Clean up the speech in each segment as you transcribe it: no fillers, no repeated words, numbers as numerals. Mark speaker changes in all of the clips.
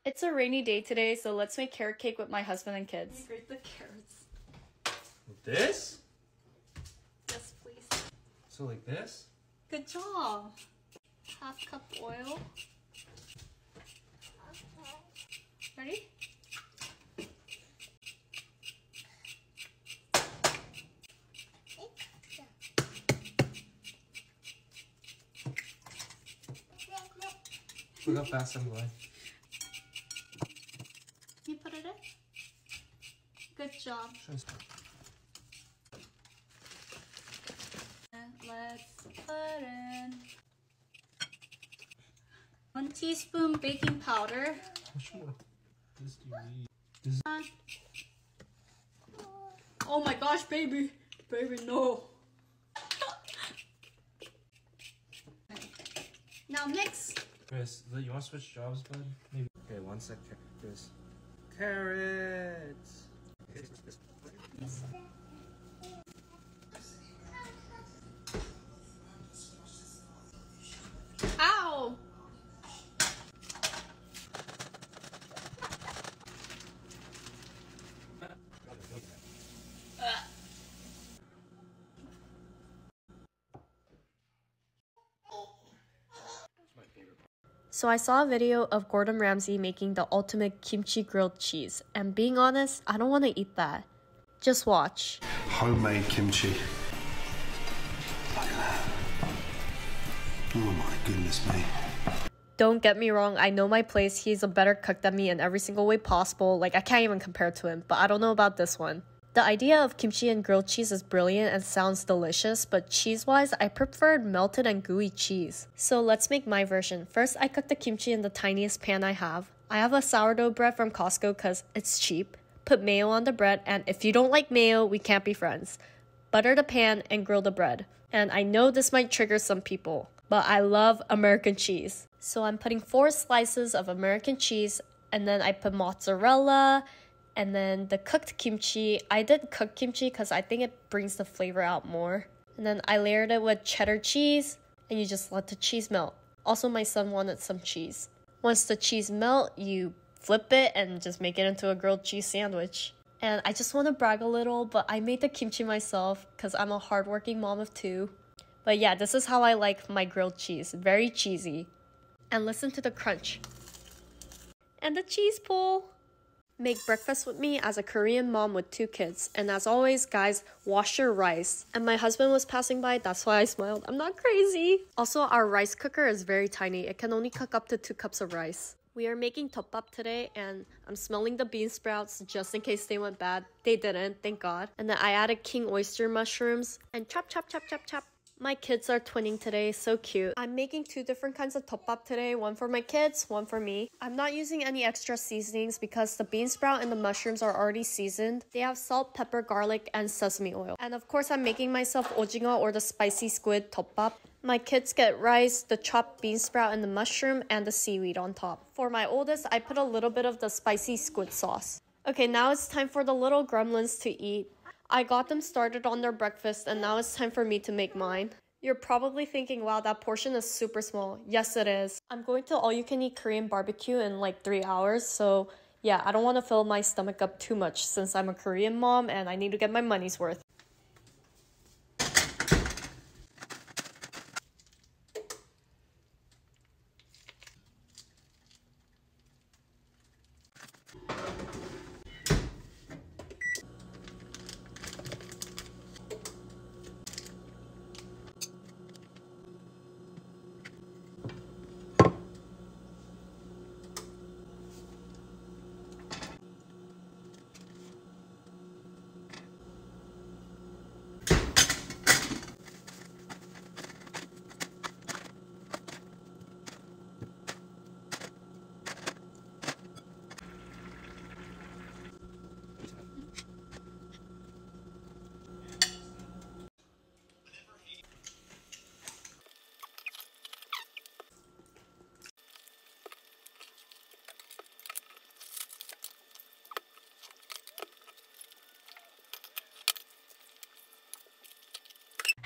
Speaker 1: It's a rainy day today, so let's make carrot cake with my husband and kids.
Speaker 2: Grate the carrots.
Speaker 3: Like this?
Speaker 2: Yes, please.
Speaker 3: So like this?
Speaker 2: Good job. Half cup oil. Ready?
Speaker 3: Look how fast I'm going.
Speaker 2: You put it in? Good job. And let's put in 1 teaspoon baking powder.
Speaker 3: How much more? This do you need?
Speaker 2: Oh my gosh, baby. Baby, no. Now mix.
Speaker 3: Chris, you want to switch jobs, bud? Maybe. Okay, 1 sec, Chris. Carrots!
Speaker 2: Ow!
Speaker 1: So I saw a video of Gordon Ramsay making the ultimate kimchi grilled cheese, and being honest, I don't want to eat that. Just watch.
Speaker 4: Homemade kimchi. Look at that. Oh my goodness me.
Speaker 1: Don't get me wrong, I know my place, he's a better cook than me in every single way possible, like I can't even compare to him, but I don't know about this one. The idea of kimchi and grilled cheese is brilliant and sounds delicious, but cheese-wise, I preferred melted and gooey cheese. So let's make my version. First, I cook the kimchi in the tiniest pan I have. I have a sourdough bread from Costco because it's cheap. Put mayo on the bread, and if you don't like mayo, we can't be friends. Butter the pan and grill the bread. And I know this might trigger some people, but I love American cheese. So I'm putting 4 slices of American cheese, and then I put mozzarella, and then the cooked kimchi. I did cook kimchi because I think it brings the flavor out more. And then I layered it with cheddar cheese, and you just let the cheese melt. Also, my son wanted some cheese. Once the cheese melt, you flip it and just make it into a grilled cheese sandwich. And I just want to brag a little, but I made the kimchi myself because I'm a hardworking mom of 2. But yeah, this is how I like my grilled cheese. Very cheesy. And listen to the crunch. And the cheese pull. Make breakfast with me as a Korean mom with 2 kids. And as always, guys, wash your rice. And my husband was passing by, that's why I smiled. I'm not crazy. Also, our rice cooker is very tiny. It can only cook up to 2 cups of rice. We are making tteokbap today, and I'm smelling the bean sprouts just in case they went bad. They didn't, thank God. And then I added king oyster mushrooms and chop, chop, chop, chop, chop. My kids are twinning today, so cute. I'm making 2 different kinds of tteokbap today, one for my kids, one for me. I'm not using any extra seasonings because the bean sprout and the mushrooms are already seasoned. They have salt, pepper, garlic, and sesame oil. And of course, I'm making myself ojingo or the spicy squid tteokbap. My kids get rice, the chopped bean sprout and the mushroom, and the seaweed on top. For my oldest, I put a little bit of the spicy squid sauce. Okay, now it's time for the little gremlins to eat. I got them started on their breakfast, and now it's time for me to make mine. You're probably thinking, wow, that portion is super small. Yes, it is. I'm going to all-you-can-eat Korean barbecue in like 3 hours, so yeah, I don't want to fill my stomach up too much since I'm a Korean mom and I need to get my money's worth.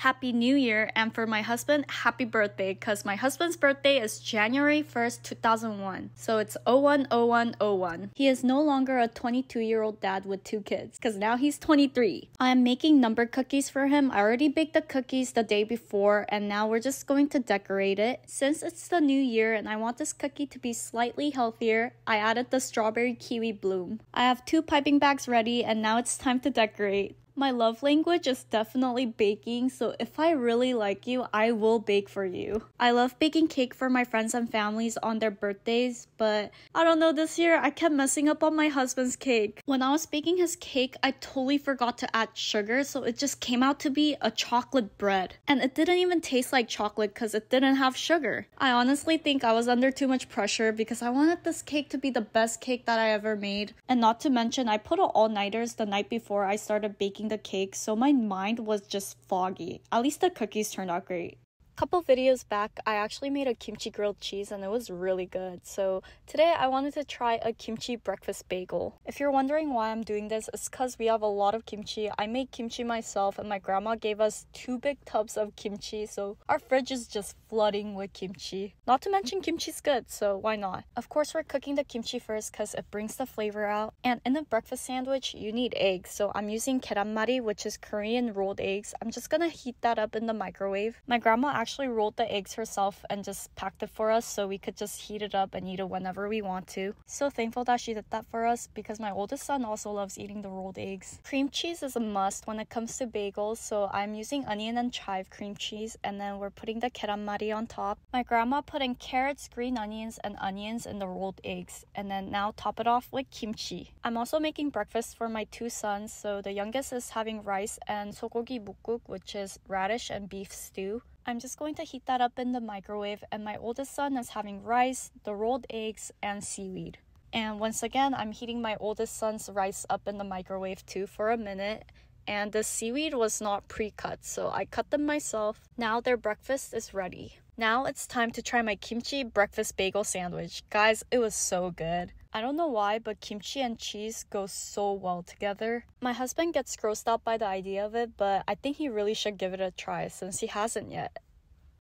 Speaker 5: Happy New Year, and for my husband, happy birthday, because my husband's birthday is January 1st, 2001. So it's 010101. He is no longer a 22-year-old dad with 2 kids, because now he's 23. I am making number cookies for him. I already baked the cookies the day before, and now we're just going to decorate it. Since it's the new year and I want this cookie to be slightly healthier, I added the strawberry kiwi bloom. I have 2 piping bags ready, and now it's time to decorate. My love language is definitely baking, so if I really like you, I will bake for you. I love baking cake for my friends and families on their birthdays, but I don't know, this year I kept messing up on my husband's cake. When I was baking his cake, I totally forgot to add sugar, so it just came out to be a chocolate bread. And it didn't even taste like chocolate because it didn't have sugar. I honestly think I was under too much pressure because I wanted this cake to be the best cake that I ever made. And not to mention, I put all-nighters the night before I started baking the cake, so my mind was just foggy. At least the cookies turned out great. Couple videos back, I actually made a kimchi grilled cheese and it was really good. So today I wanted to try a kimchi breakfast bagel. If you're wondering why I'm doing this, it's because we have a lot of kimchi. I made kimchi myself and my grandma gave us 2 big tubs of kimchi, so our fridge is just flooding with kimchi. Not to mention kimchi's good, so why not? Of course, we're cooking the kimchi first because it brings the flavor out. And in a breakfast sandwich, you need eggs. So I'm using keranmari, which is Korean rolled eggs. I'm just gonna heat that up in the microwave. My grandma actually rolled the eggs herself and just packed it for us so we could just heat it up and eat it whenever we want to. So thankful that she did that for us because my oldest son also loves eating the rolled eggs. Cream cheese is a must when it comes to bagels, so I'm using onion and chive cream cheese, and then we're putting the keranmari on top. My grandma put in carrots, green onions, and onions in the rolled eggs, and then now top it off with kimchi. I'm also making breakfast for my 2 sons, so the youngest is having rice and sogogi mukguk, which is radish and beef stew. I'm just going to heat that up in the microwave, and my oldest son is having rice, the rolled eggs, and seaweed. And once again, I'm heating my oldest son's rice up in the microwave too for a minute. And the seaweed was not pre-cut, so I cut them myself. Now their breakfast is ready. Now it's time to try my kimchi breakfast bagel sandwich. Guys, it was so good. I don't know why, but kimchi and cheese go so well together. My husband gets grossed out by the idea of it, but I think he really should give it a try since he hasn't yet.